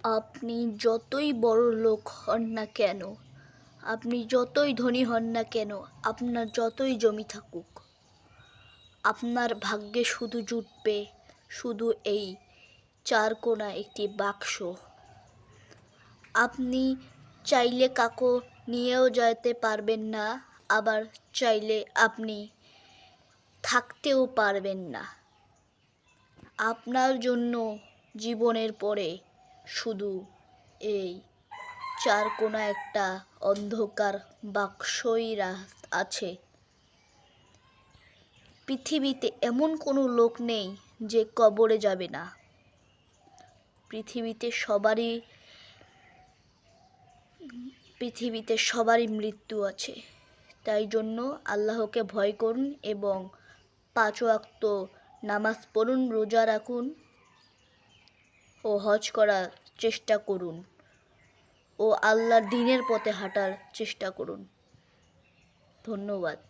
আপনি যতই বড়লোক হন না কেন, আপনি যতই ধনী হন না কেন, আপনার যতই জমি থাকুক, আপনার ভাগ্যে শুধু জুটবে শুধু এই চারকোনা একটি বাক্স। আপনি চাইলে কাউকে নিয়েও যেতে পারবেন না, আবার চাইলে আপনি থাকতেও পারবেন না। আপনার জন্য জীবনের পরে শুধু এই চারকোনা একটা অন্ধকার বাক্সই আছে। পৃথিবীতে এমন কোনো লোক নেই যে কবরে যাবে না। পৃথিবীতে সবারই মৃত্যু আছে। তাই জন্য আল্লাহকে ভয় করুন এবং 5 ওয়াক্ত নামাজ পড়ুন, রোজা রাখুন ও হজ করার চেষ্টা করুন ও আল্লাহর দ্বীনের পথে হাঁটার চেষ্টা করুন। ধন্যবাদ।